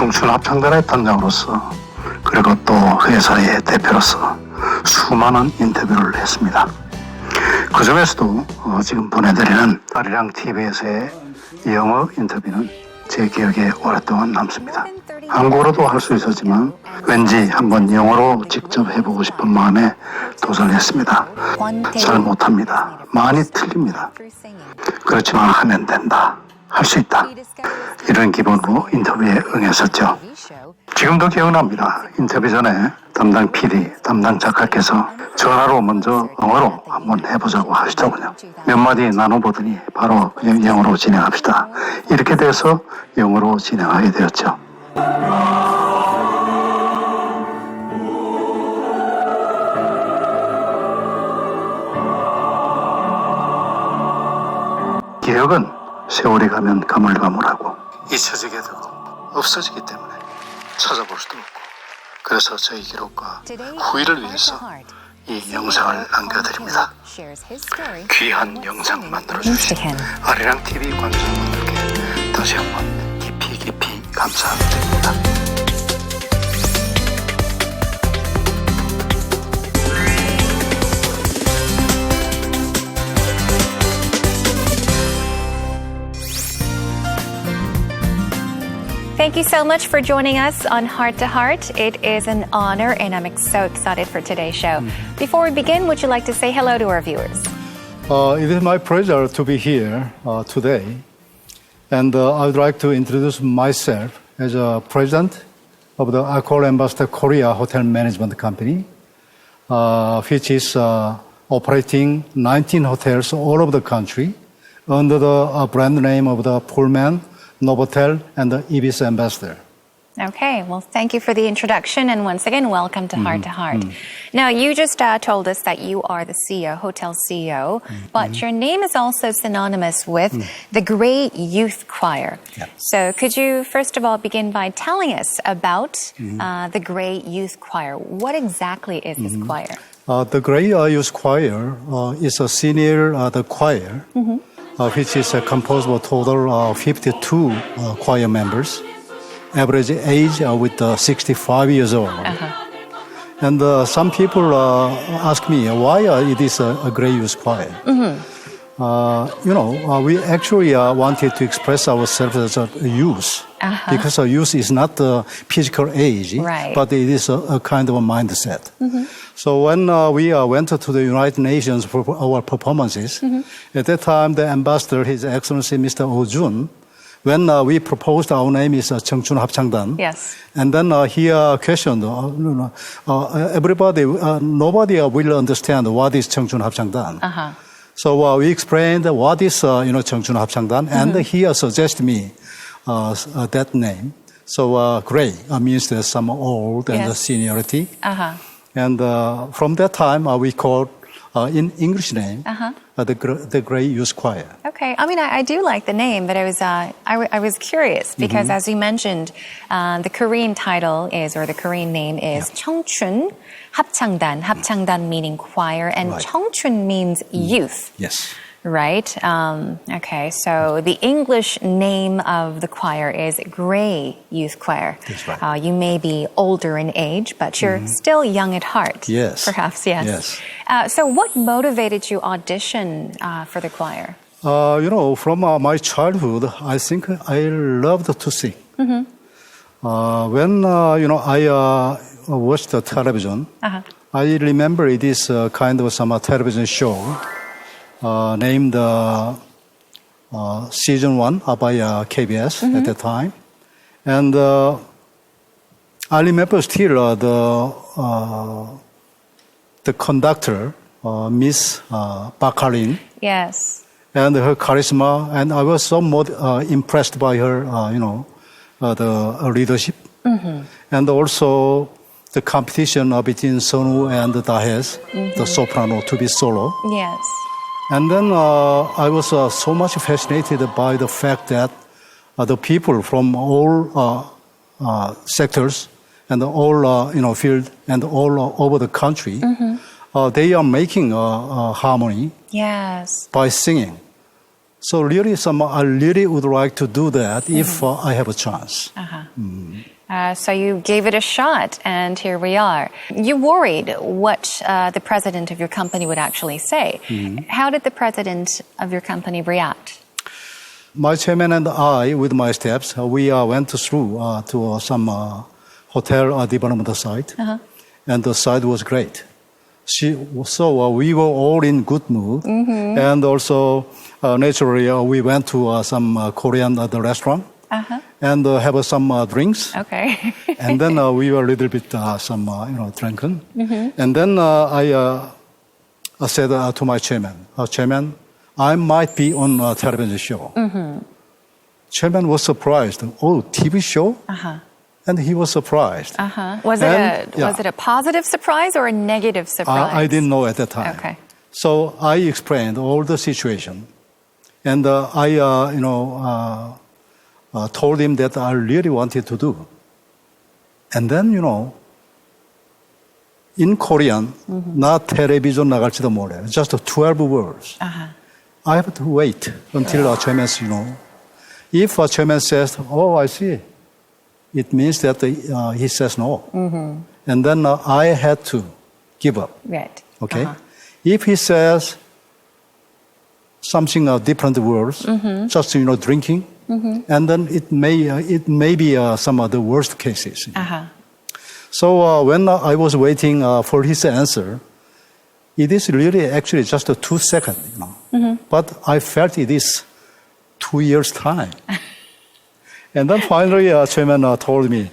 청춘 합창단의 단장으로서 그리고 또 회사의 대표로서 수많은 인터뷰를 했습니다. 그 중에서도 지금 보내드리는 아리랑TV에서의 영어 인터뷰는 제 기억에 오랫동안 남습니다. 한국어로도 할 수 있었지만 왠지 한번 영어로 직접 해보고 싶은 마음에 도전했습니다. 잘 못합니다. 많이 틀립니다. 그렇지만 하면 된다. 할 수 있다. 이런 기분으로 인터뷰에 응했었죠. 지금도 기억납니다. 인터뷰 전에 담당 PD, 담당 작가께서 전화로 먼저 영어로 한번 해보자고 하시더군요. 몇 마디 나눠보더니 바로 그냥 영어로 진행합시다. 이렇게 돼서 영어로 진행하게 되었죠. 기억은 세월이 가면 가물가물하고 잊혀지게도 없어지기 때문에 찾아볼 수도 없고, 그래서 저희 기록과 후일을 위해서 이 영상을 남겨드립니다. 귀한 영상 만들어주신 아리랑TV 관계자분들께 다시 한번 깊이 감사드립니다. Thank you so much for joining us on Heart to Heart. It is an honor and I'm so excited for today's show. Before we begin, would you like to say hello to our viewers? It is my pleasure to be here today. And I would like to introduce myself as a president of the Accor Ambassador Korea Hotel Management Company, which is operating 19 hotels all over the country under the brand name of the Pullman, Novotel, and the Ibis Ambassador. Okay, well, thank you for the introduction, and once again, welcome to Heart to Heart. Now, you just told us that you are the CEO, hotel CEO, but your name is also synonymous with the Great Youth Choir. Yeah. So could you, first of all, begin by telling us about the Great Youth Choir? What exactly is this choir? The Great Youth Choir is a senior choir, which is composed of a total of 52 choir members. Average age with 65 years old. And some people ask me why it is a Great Youth Choir. We actually wanted to express ourselves as a youth, because youth is not the physical age, Right. but it is a kind of a mindset. So when we went to the United Nations for our performances, at that time the ambassador, His Excellency Mr. Oh Jun, when we proposed our name is 청춘 합창단, Yes. and then he questioned, everybody, nobody will understand what is 청춘 합창단. So we explained what is 청춘 합창단, and he suggested me that name. So gray means there's some old and Yes. seniority, and from that time we called in English name the Great Youth Choir. Okay, I mean, I do like the name, but I was curious because, as you mentioned, the Korean title is, or the Korean name is 청춘 합창단. 합창단 meaning choir, and Right. 청춘 means youth. Yes. Right? Okay, so the English name of the choir is Grey Youth Choir. That's right. You may be older in age, but you're still young at heart. Yes. Perhaps, yes. Yes. So what motivated you audition for the choir? From my childhood, I think I loved to sing. When, I watched the television, I remember it is kind of some television show named Season 1 by KBS at the time. And I remember still the conductor, Miss Bakarin, Yes. and her charisma, and I was so impressed by her, the leadership, and also the competition between Sonu and Dahes, the soprano, to be solo. Yes. And then I was so much fascinated by the fact that the people from all sectors and all field and all over the country, they are making harmony Yes. by singing. So really, I really would like to do that if I have a chance. So you gave it a shot, and here we are. You worried what the president of your company would actually say. How did the president of your company react? My chairman and I, with my staffs, we went through to some hotel development site, and the site was great. So we were all in good mood, and also naturally we went to some Korean restaurant and have some drinks. Okay. And then we were a little bit drunken. And then I said to my chairman, Chairman, I might be on a television show. Chairman was surprised. Oh, TV show? And he was surprised. Was it a positive surprise or a negative surprise? I didn't know at that time. Okay. So I explained all the situation, and I told him that I really wanted to do. And then, in Korean, not television 나갈지도 몰라요. Just 12 words. I have to wait until chairman says, If a chairman says, oh, I see, it means that he says no. And then I had to give up. Right. Okay? If he says something different words, just, drinking, and then it may be some of the worst cases. So when I was waiting for his answer, it is really actually just 2 seconds, But I felt it is 2 years' time. And then finally, chairman told me,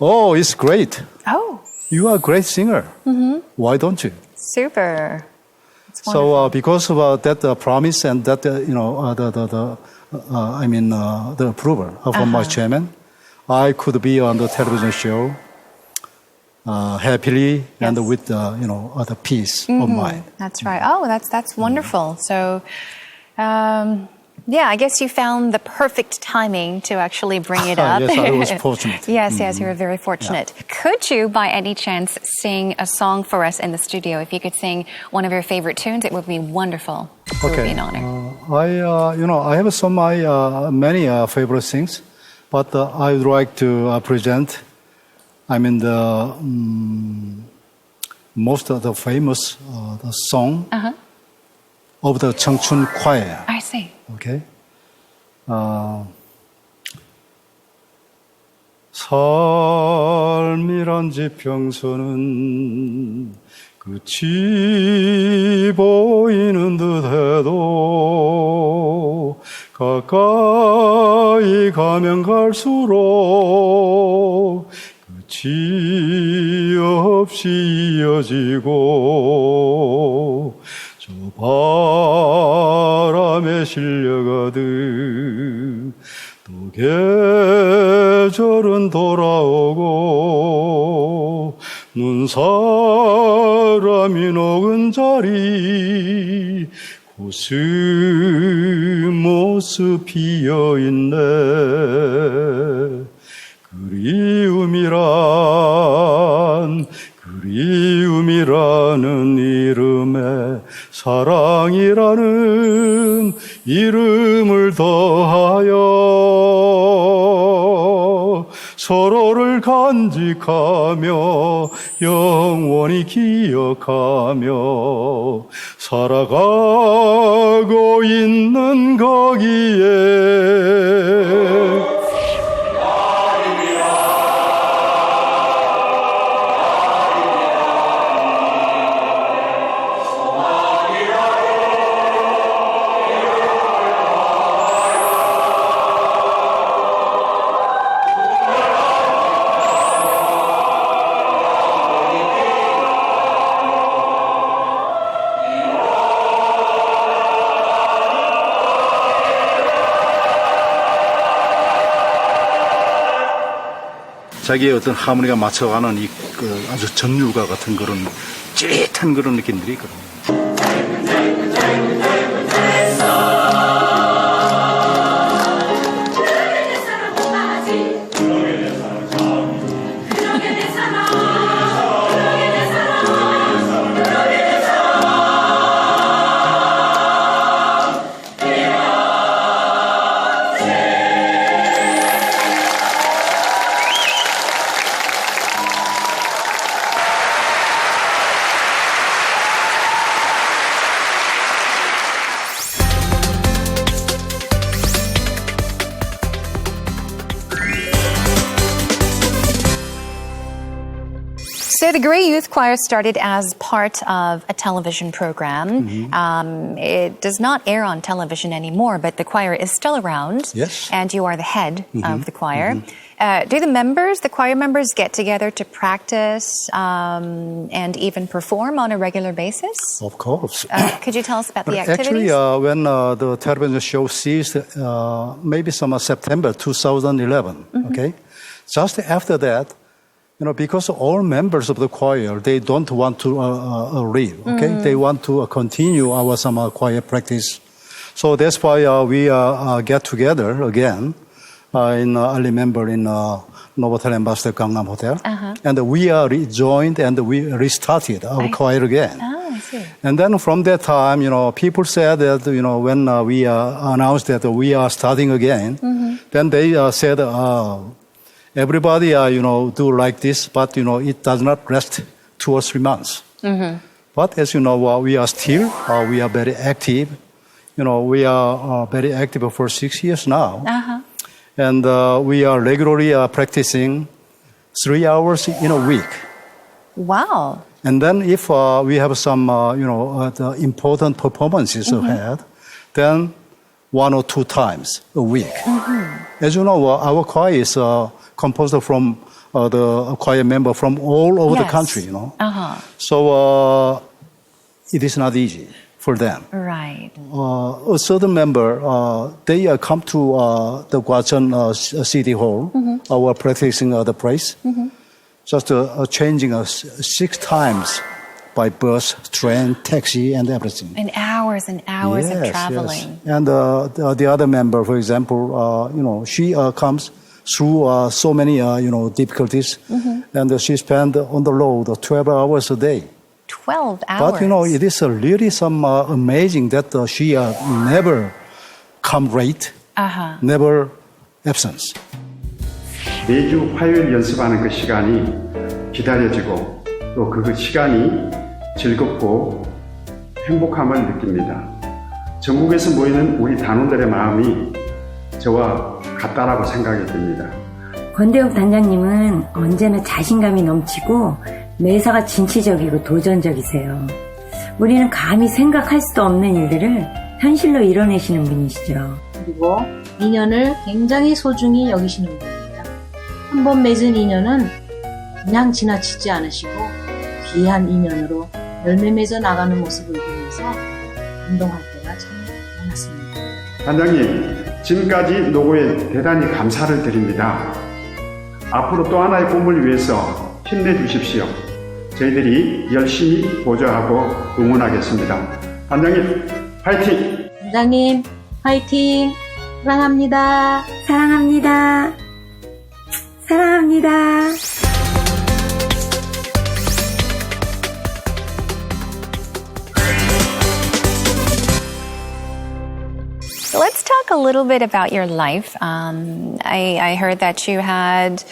oh, it's great. Oh. You are a great singer. Why don't you? Super. So because of that promise and that, the approval from my chairman, I could be on the television show happily and with, the peace of mind. That's right. Oh, that's wonderful. So, I guess you found the perfect timing to actually bring it up. Yes, I was fortunate. Yes, you were very fortunate. Yeah. Could you, by any chance, sing a song for us in the studio? If you could sing one of your favorite tunes, it would be wonderful. It would be an honor. I have some many favorite things, but I would like to present. The most of the famous the song of the 청춘 choir. I see. Okay. 삶이란 지평선은 끝이 보이는 듯해도 가까이 가면 갈수록 끝이 없이 이어지고 저 바람에 실려가듯 또 계절은 돌아오고 눈사람이 녹은 자리 코스모스 피어있네 그리움이라는 이름에 사랑이라는 이름을 더하여 서로를 간직하며 영원히 기억하며 살아가고 있는 거기에 자기의 어떤 하모니가 맞춰가는 아주 전율과 같은 그런 찌릿한 그런 느낌들이 있거든요. So the Grey Youth Choir started as part of a television program. It does not air on television anymore, but the choir is still around. Yes. And you are the head of the choir. Do the choir members, get together to practice and even perform on a regular basis? Of course. Could you tell us about But the activities? actually, when the television show ceased, maybe some September 2011, okay? Just after that, because all members of the choir, they don't want to leave, okay? They want to continue our summer choir practice. So that's why we get together again. I remember in Novotel Ambassador Gangnam Hotel. And we rejoined and we restarted our choir again. Oh, I see. And then from that time, people said that, when we announced that we are starting again, then they said, everybody, do like this, but, it does not last 2 or 3 months. But as you know, we are still, we are very active. We are very active for 6 years now. And we are regularly practicing 3 hours in a week. Wow. And then if we have some, the important performances ahead, then 1 or 2 times a week. As you know, our choir is composed from the choir member from all over the country, So it is not easy for them. Right. A certain member, they come to the Gwacheon City Hall, our practicing the praise, just changing us 6 times by bus, train, taxi, and everything. And hours of traveling. Yes. And the other member, for example, she comes through so many, difficulties, and she spends on the road 12 hours a day. 12 hours. But, it is really some amazing that she never come late, never absence. 매주 화요일 연습하는 그 시간이 기다려지고 또 그 시간이 즐겁고 행복함을 느낍니다. 전국에서 모이는 우리 단원들의 마음이 저와 같다라고 생각이 듭니다. 권대욱 단장님은 언제나 자신감이 넘치고 매사가 진취적이고 도전적이세요. 우리는 감히 생각할 수도 없는 일들을 현실로 이뤄내시는 분이시죠. 그리고 인연을 굉장히 소중히 여기시는 분입니다. 한 번 맺은 인연은 그냥 지나치지 않으시고 귀한 인연으로 열매 맺어 나가는 모습을 보면서 감동할 때가 참 많았습니다. 단장님, 지금까지 노고에 대단히 감사를 드립니다. 앞으로 또 하나의 꿈을 위해서 힘내주십시오. 저희들이 열심히 보조하고 응원하겠습니다. 단장님, 파이팅! 단장님, 파이팅! 사랑합니다. 사랑합니다. 사랑합니다. So let's talk a little bit about your life. I heard that you had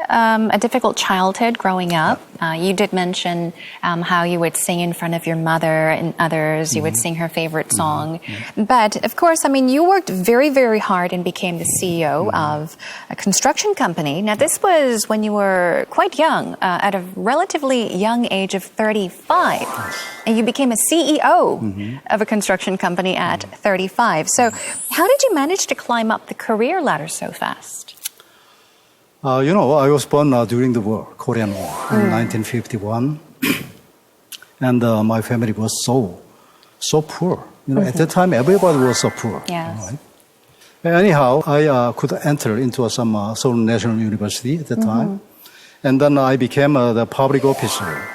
a difficult childhood growing up. You did mention how you would sing in front of your mother and others. You would sing her favorite song. But of course, you worked very, very hard and became the CEO of a construction company. Now, this was when you were quite young, at a relatively young age of 35. And you became a CEO of a construction company at 35. So how did you manage to climb up the career ladder so fast? I was born during the war, Korean War, in 1951. And my family was so poor. At that time, everybody was so poor. Yes. Right? Anyhow, I could enter into some Seoul National University at the time. And then I became the public officer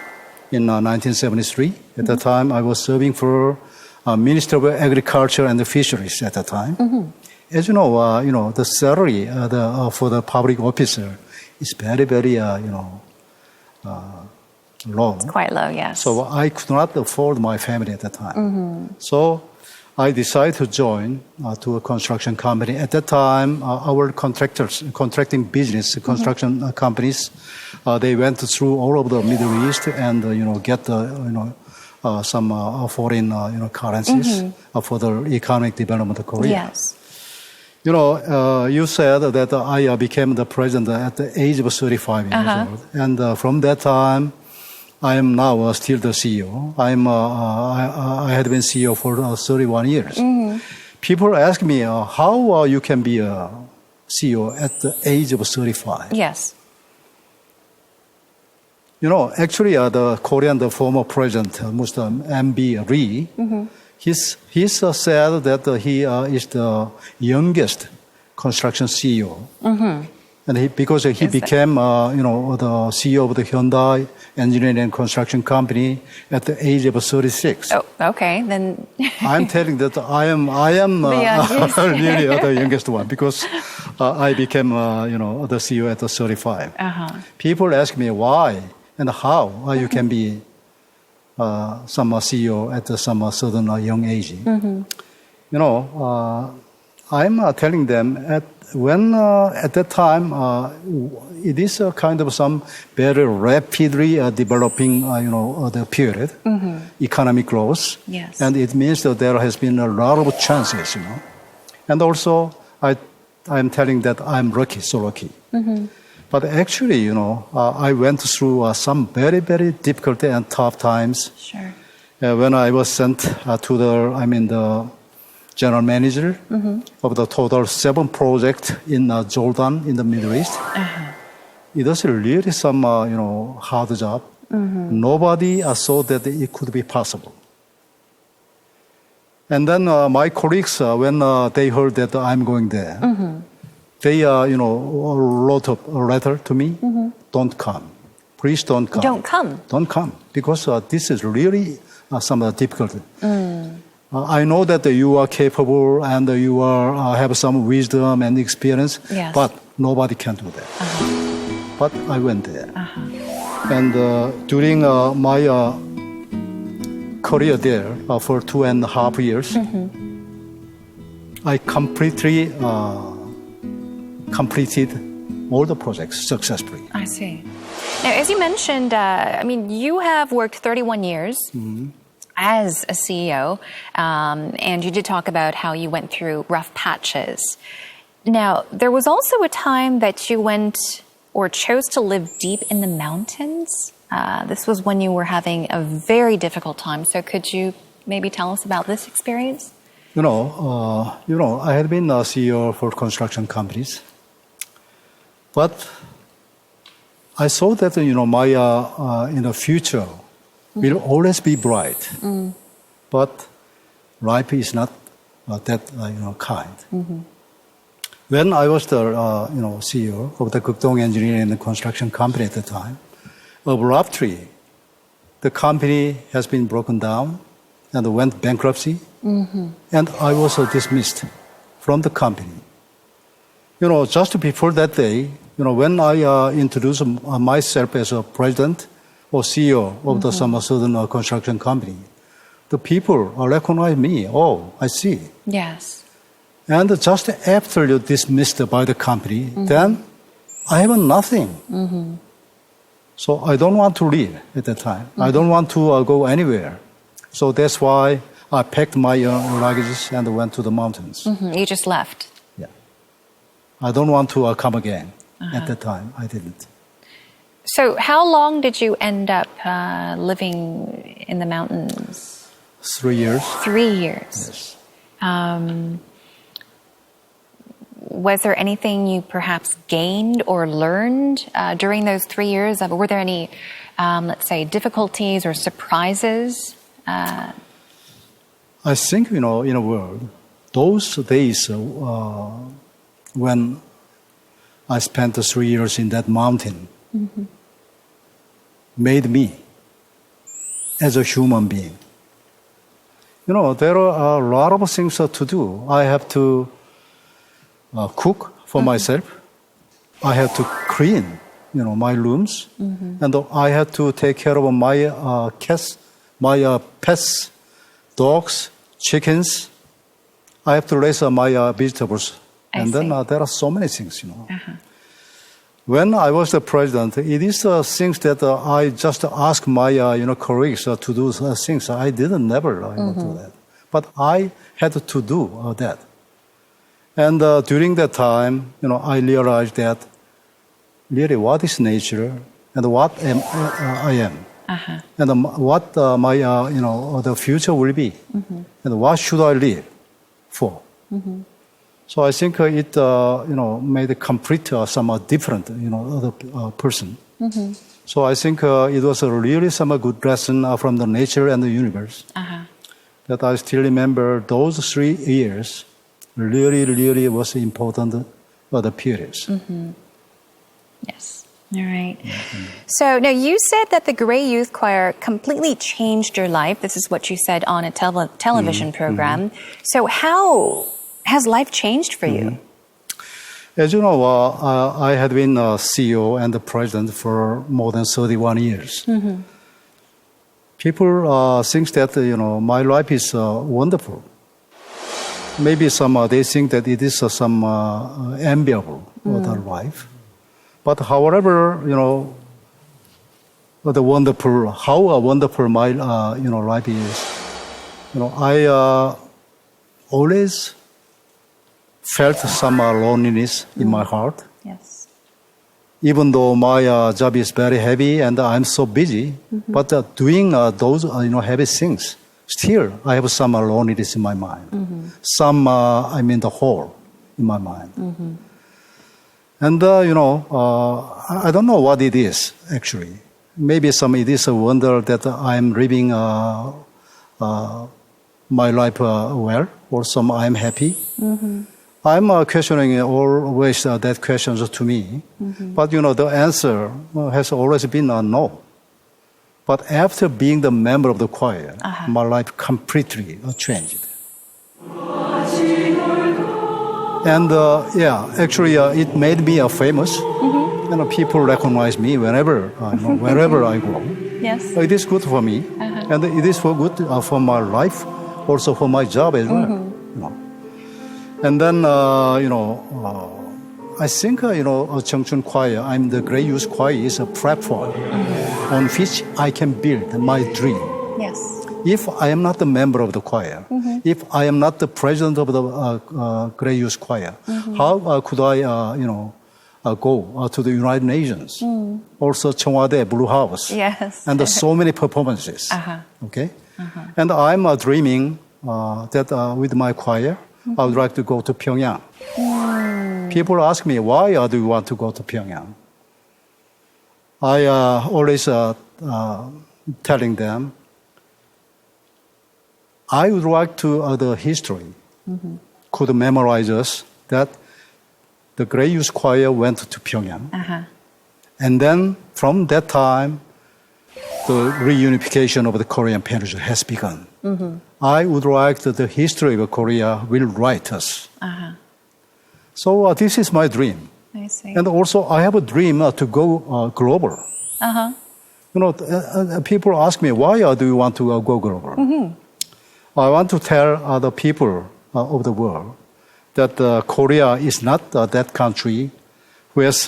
in 1973. At that time, I was serving for Minister of Agriculture and Fisheries at that time. As you know, the salary for the public officer is very, very, low. It's quite low, yes. So I could not afford my family at that time. So I decided to join to a construction company. At that time, our contracting business, construction companies, they went through all over the Middle East and, get some foreign, currencies for the economic development of Korea. Yes. You said that I became the president at the age of 35 years old. And from that time, I am now still the CEO. I had been CEO for 31 years. People ask me how you can be a CEO at the age of 35. Yes. Actually, the former president, Mr. M.B. Lee, he's said that he is the youngest construction CEO. And because he became, the CEO of the Hyundai Engineering and Construction Company at the age of 36. Oh, okay. Then I'm telling that I am The youngest. really the youngest one because I became, the CEO at 35. People ask me why and how you can be some CEO at some certain young age. I'm telling them at that time it is a kind of some very rapidly developing the period, economic growth, Yes. and it means that there has been a lot of chances, and also I'm telling that I'm lucky, so lucky. But actually, I went through some very, very difficult and tough times. Sure. When I was sent to the general manager of the total 7 projects in Jordan in the Middle East. It was really some, hard job. Nobody saw that it could be possible. And then my colleagues, when they heard that I'm going there, they, wrote a letter to me, don't come. Please don't come. Don't come. Don't come, because this is really some difficulty. I know that you are capable and you have some wisdom and experience, Yes. but nobody can do that. But I went there. And during my career there for 2.5 years, I completely completed all the projects successfully. I see. Now, as you mentioned, you have worked 31 years as a CEO, and you did talk about how you went through rough patches. Now, there was also a time that you went or chose to live deep in the mountains. This was when you were having a very difficult time. So could you maybe tell us about this experience? I had been a CEO for construction companies, but I saw that, my in the future will always be bright. But life is not that, kind. When I was the, CEO of the Gukdong Engineering and Construction Company at the time, abruptly, the company has been broken down and went bankruptcy, and I was dismissed from the company. Just before that day, when I introduced myself as a president or CEO of the some certain construction company, the people recognize me. Oh, I see. Yes. And just after you're dismissed by the company, then I have nothing. So I don't want to leave at that time. I don't want to go anywhere. So that's why I packed my luggage and went to the mountains. You just left. Yeah. I don't want to come again. At that time, I didn't. So how long did you end up living in the mountains? 3 years. 3 years. Yes. Was there anything you perhaps gained or learned during those 3 years? Were there any, let's say, difficulties or surprises? I think, in a world, those days when I spent 3 years in that mountain made me as a human being. There are a lot of things to do. I have to cook for myself. I have to clean, my rooms. And I have to take care of my cats, my pets, dogs, chickens. I have to raise my vegetables. And then there are so many things, When I was the president, it is things that I just asked my colleagues to do things. I didn't never do that. But I had to do that. And during that time, I realized that really what is nature and what I am. and what my the future will be, and what should I live for. So I think it made complete some different other person. So I think it was really some good lesson from the nature and the universe that I still remember. Those 3 years really was important the periods. Yes. All right. So now you said that the Grey Youth Choir completely changed your life. This is what you said on a television program. So how has life changed for you? As you know, I had been CEO and the president for more than 31 years. People think that my life is wonderful. Maybe they think that it is some enviable other life. But however, how wonderful my life is. I always felt some loneliness in my heart. Yes. Even though my job is very heavy and I'm so busy, but doing those heavy things, still I have some loneliness in my mind. Some the hole in my mind. And I don't know what it is actually. Maybe it is a wonder that I'm living my life well, or some I'm happy. I'm questioning always that questions to me. But the answer has always been no. But after being the member of the choir, my life completely changed. And actually it made me famous. People recognize me wherever I go. Yes. It is good for me, and it is good for my life, also for my job as well. And then I think Cheongchun Choir, I'm the Grey Youth Choir, is a platform on which I can build my dream. Yes. If I am not a member of the choir, if I am not the president of the Grey Youth Choir, how could I, go to the United Nations, also Cheongwade Blue House, Yes. and so many performances. Okay, and I'm dreaming that with my choir, I would like to go to Pyongyang. People ask me, why do you want to go to Pyongyang? I always telling them, I would like to the history could memorize us that the Grey Youth Choir went to Pyongyang. And then from that time, the reunification of the Korean Peninsula has begun. I would like that the history of Korea will write us. So this is my dream. I see. And also I have a dream to go global. People ask me, why do you want to go global? I want to tell other people of the world that Korea is not that country who has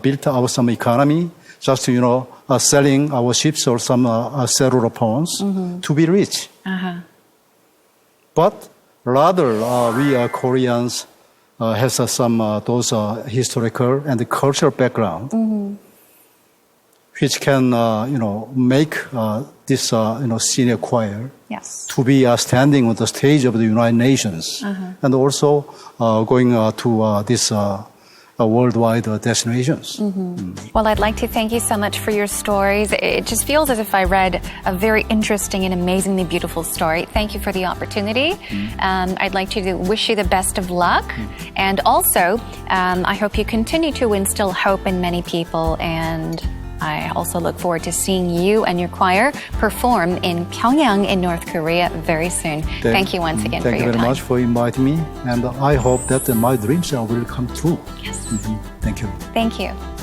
built our some economy, just selling our ships or some cellular phones to be rich. But rather, we Koreans has some those historical and cultural background, which can make this senior choir to be standing on the stage of the United Nations and also going to this worldwide destinations. Well, I'd like to thank you so much for your stories. It just feels as if I read a very interesting and amazingly beautiful story. Thank you for the opportunity. I'd like to wish you the best of luck. And also, I hope you continue to instill hope in many people. And I also look forward to seeing you and your choir perform in Pyongyang in North Korea very soon. Thank you once again for your time. Thank you very much for inviting me. And I hope that my dreams will come true. Yes. Thank you. Thank you.